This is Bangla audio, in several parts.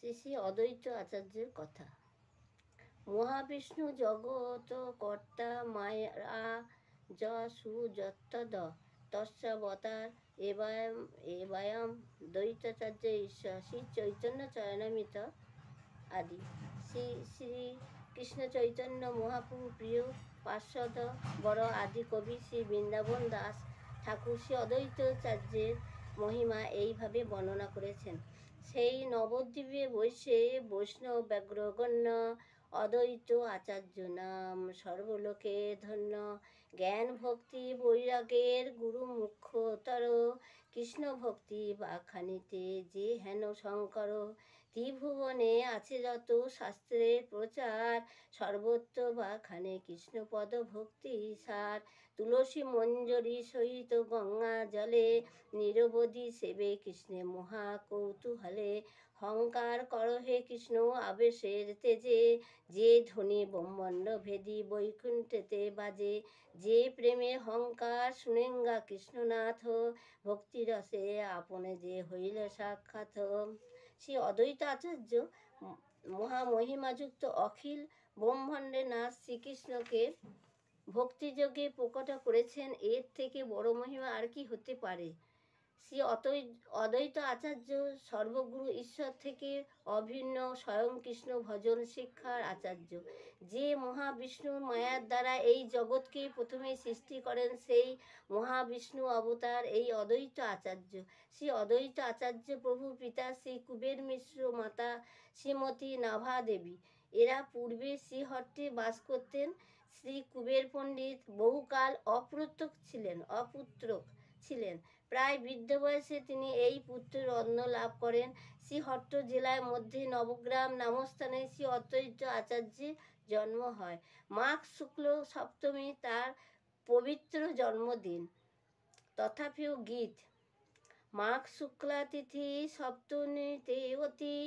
শ্রী শ্রী অদ্বৈত আচার্যের কথা। মহাবিষ্ণু জগৎ কর্তা মায়া য সুযত্তদ তস্যাবতার এবায়াম দ্বৈতাচার্য ঈশ্বর শ্রী চৈতন্য চরণামৃত আদি। শ্রী শ্রী কৃষ্ণ চৈতন্য মহাপ্রভু প্রিয় পার্শ্বদ বড় আদি কবি শ্রী বৃন্দাবন দাস ঠাকুর শ্রী অদ্বৈতাচার্যের মহিমা এইভাবে বর্ণনা করেছেন। সেই নবদ্বীপে বসে বৈষ্ণব ব্যগ্রগণ্য অদ্বৈত আচার্য নাম সর্বলোকে ধন্য। জ্ঞান ভক্তি বৈরাগের গুরু মুখ্যতর, কৃষ্ণ ভক্তি বাখানিতে যে হেন শঙ্কর। ত্রিভুবনে আছে যত শাস্ত্রের প্রচার, সর্বত্র বাখানে কৃষ্ণপদ ভক্তি সার। তুলসী মঞ্জরি সহিত গঙ্গা জলে, নিরবধি সেবে কৃষ্ণে মহা কৌতূহলে। হংকার কর হে কৃষ্ণ আবেশের তেজে, যে ধ্বনি ব্রহ্মাণ্ড ভেদি বৈকুণ্ঠেতে বাজে। যে প্রেমে হংকার শুনেঙ্গা কৃষ্ণনাথ, ভক্তিরসে আপনে যে হইল সাক্ষাৎ। শ্রী অদ্বৈত আচার্য মহামহিমাযুক্ত অখিল ব্রহ্মাণ্ডের নাথ শ্রীকৃষ্ণকে ভক্তিযোগে প্রকট করেছেন। এর থেকে বড় মহিমা আর কি হতে পারে। শ্রী অদ্বৈত আচার্য সর্বগুরু ঈশ্বর থেকে অভিন্ন, স্বয়ং কৃষ্ণ ভজন শিক্ষার আচার্য। যে মহাবিষ্ণুর মায়ার দ্বারা এই জগৎকে প্রথমে সৃষ্টি করেন, সেই মহাবিষ্ণু অবতার এই অদ্বৈত আচার্য। শ্রী অদ্বৈত আচার্য প্রভু পিতা শ্রী কুবের মিশ্র, মাতা শ্রীমতী নাভা দেবী। এরা পূর্বে শ্রীহট্টে বাস করতেন। শ্রী কুবের পণ্ডিত বহুকাল অপুত্রক ছিলেন। প্রায় বৃদ্ধ বয়সে তিনি এই পুত্র রত্ন লাভ করেন। শ্রীহট্ট জেলার মধ্যে নবগ্রাম নামস্থানে শ্রী অদ্বৈত আচার্যের জন্ম হয়। মাঘ শুক্ল সপ্তমী তার পবিত্র জন্মদিন। তথাপিও গীত মাঘ শুক্লা তিথি সপ্তমীতে অতি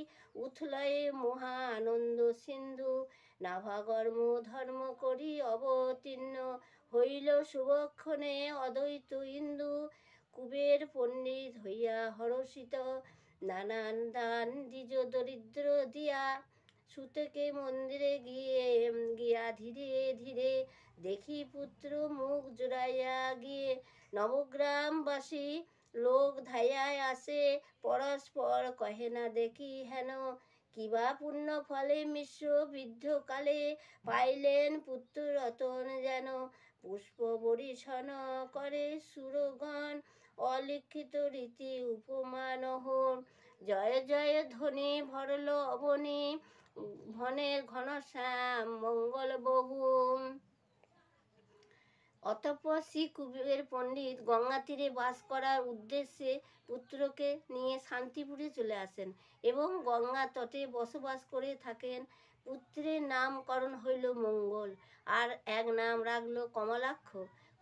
উথলয়ে মহা আনন্দ সিন্ধু। নাভাগর্ম ধর্ম করি অবতীর্ণ, হইল শুভক্ষণে অদ্বৈত ইন্দু। কুবের পণ্ডিত হইয়া হরষিত, নানান দান দ্বিজ দরিদ্র দিয়া। সুতকে মন্দিরে গিয়া ধীরে ধীরে, দেখি পুত্র মুখ জোড়াইয়া গিয়ে। নবগ্রামবাসী লোক ধাইয়ায় আসে, পরস্পর কহে না দেখি হেন। কিবা পুণ্য ফলে মিশ্র বৃদ্ধকালে, পাইলেন পুত্র রতন যেন। পুষ্প বরিশন করে সুরগণ, অলিখিত রীতি উপমানহর। জয় জয় ধ্বনি ভরল অবনী, ভনের ঘনশ্যাম মঙ্গল বহুম। অতঃপর শ্রী কুবের পণ্ডিত গঙ্গা তীরে বাস করার উদ্দেশ্যে পুত্রকে নিয়ে শান্তিপুরে চলে আসেন এবং গঙ্গা তটে বসবাস করে থাকেন। পুত্রের নামকরণ হইল মঙ্গল, আর এক নাম রাখল কমলাক্ষ।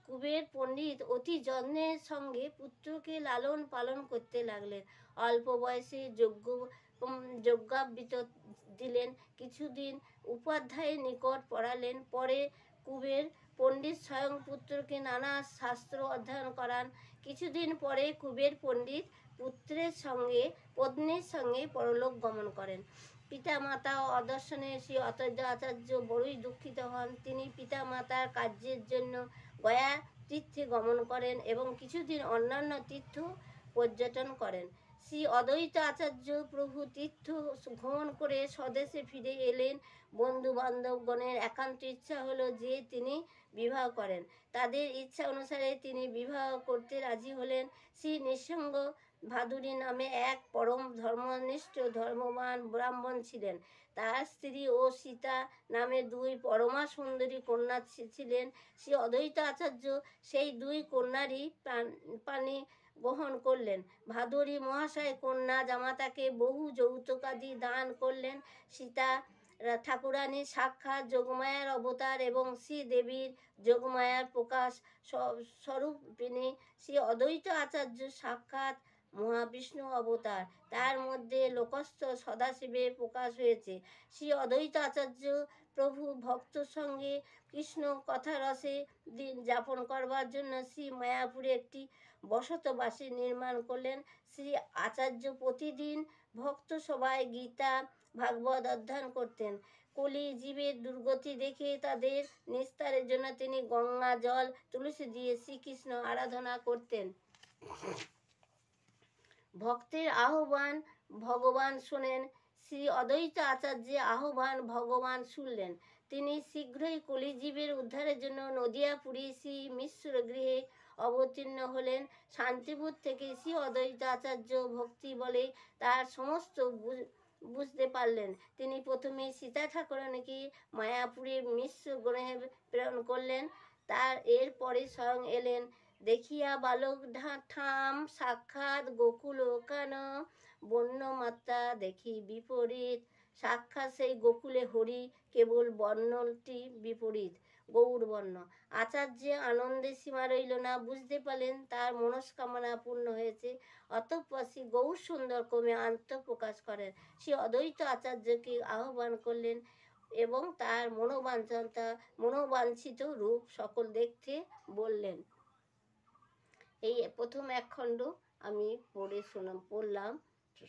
কুবের পণ্ডিত অতি যত্নের সঙ্গে পুত্রকে লালন পালন করতে লাগলেন। অল্প বয়সে যজ্ঞাবৃত দিলেন, কিছুদিন উপাধ্যায়ের নিকট পড়ালেন। পরে কুবের পণ্ডিত স্বয়ং পুত্রকে নানা শাস্ত্র অধ্যয়ন করান। কিছুদিন পরে কুবের পণ্ডিত পত্নীর সঙ্গে পরলোক গমন করেন। পিতা মাতা অদর্শনে শ্রী অদ্বৈত আচার্য বড়ই দুঃখিত হন। তিনি পিতা মাতার কার্যের জন্য গয়া তীর্থে গমন করেন এবং কিছুদিন অন্যান্য তীর্থ পর্যটন করেন। শ্রী অদ্বৈত আচার্য প্রভু তীর্থ ভ্রমণ করে স্বদেশে ফিরে এলেন। বন্ধু বান্ধবগণের একান্ত ইচ্ছা হলো যে তিনি বিবাহ করেন। তাদের ইচ্ছা অনুসারে তিনি বিবাহ করতে রাজি হলেন। শ্রী নৃসিংহ ভাদুরী নামে এক পরম ধর্মনিষ্ঠ ধর্মবান ব্রাহ্মণ ছিলেন। তার স্ত্রী ও সীতা নামে দুই পরমা সুন্দরী কন্যা ছিলেন। শ্রী অদ্বৈত আচার্য সেই দুই কন্যারই পানি গ্রহণ করলেন। ভাদুরী মহাশয় কন্যা জামাতাকে বহু যৌতুকাদি দান করলেন। সীতা ঠাকুরানী সাক্ষাৎ যোগমায়ার অবতার এবং শ্রীদেবীর যোগমায়ার প্রকাশ স্বরূপিণী। শ্রী অদ্বৈত আচার্য সাক্ষাৎ মহাবিষ্ণু অবতার, তার মধ্যে লোকস্থ সদাশিবের প্রকাশ হয়েছে। শ্রী অদ্বৈত আচার্য প্রভু ভক্ত সঙ্গে কৃষ্ণ কথা রসে দিন যাপন করবার জন্য শ্রী মায়াপুরে একটি বসতবাসী নির্মাণ করলেন। শ্রী আচার্য প্রতিদিন ভক্ত সবাই গীতা ভাগবত অধ্যয়ন করতেন। কলি জীবের দুর্গতি দেখে তাদের নিস্তারের জন্য তিনি গঙ্গা জল তুলসী দিয়ে শ্রীকৃষ্ণ আরাধনা করতেন। ভক্তের আহ্বান ভগবান শোনেন। শ্রী অদ্বৈত আচার্যের আহ্বান ভগবান শুনলেন। তিনি শীঘ্রই কলিজীবের উদ্ধারের জন্য নদিয়াপুরী শ্রী মিশ্র গৃহে অবতীর্ণ হলেন। শান্তিপুর থেকে শ্রী অদ্বৈত আচার্য ভক্তি বলে তার সমস্ত বুঝতে পারলেন। তিনি প্রথমে সীতা ঠাকুরানীকে মায়াপুরে মিশ্র গ্রহে প্রেরণ করলেন। তার এরপরে স্বয়ং এলেন। দেখিয়া বালক ঠাম সাক্ষাৎ গোকুল কান, বন্যমাত্রা দেখি বিপরীত। সাক্ষাৎ সেই গোকুলে হরি, কেবল বর্ণটি বিপরীত, গৌরবর্ণ। আচার্য আনন্দে সীমা রইল না, বুঝতে পারলেন তার মনস্কামনা পূর্ণ হয়েছে। অতঃপর শ্রী গৌর সুন্দর ক্রমে আত্মপ্রকাশ করেন। শ্রী অদ্বৈত আচার্যকে আহ্বান করলেন এবং তার মনোবাঞ্ছিত রূপ সকল দেখতে বললেন। এই প্রথম এক খণ্ড আমি পড়লাম,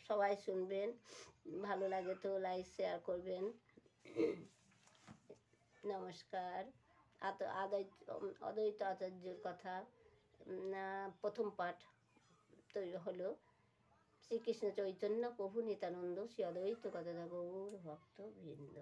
সবাই শুনবেন। ভালো লাগে তো লাইক শেয়ার করবেন। নমস্কার। অদ্বৈত আচার্যের কথা প্রথম পাঠ তৈরি হলো। শ্রীকৃষ্ণ চৈতন্য প্রভু নিত্যানন্দ শ্রী অদ্বৈত গদাধর গৌর ভক্ত বৃন্দ।